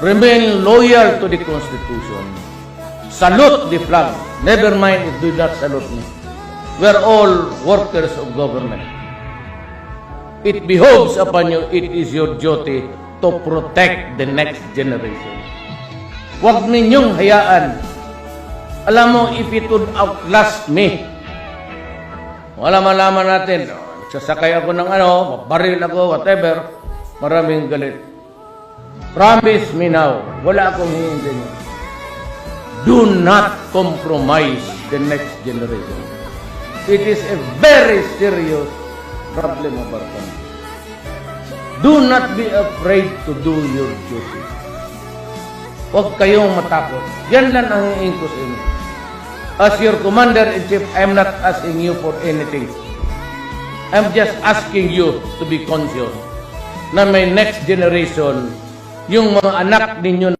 Remain loyal to the Constitution. Salute the flag. Never mind if do not salute me. We are all workers of government. It behoves upon you, it is your duty to protect the next generation. Huwag ninyong hayaan. Alam mo, if it would outlast me, wala malaman natin, sasakay ako ng baril ako, whatever, maraming galit. Promise me now, wala akong hihintayin. Do not compromise the next generation. It is a very serious problem of our country. Do not be afraid to do your duty. Huwag kayong matakot. Yan lang ang hihingi ko sa inyo. As your Commander-in-Chief, I am not asking you for anything. I am just asking you to be conscious na may next generation, yung mga anak ninyo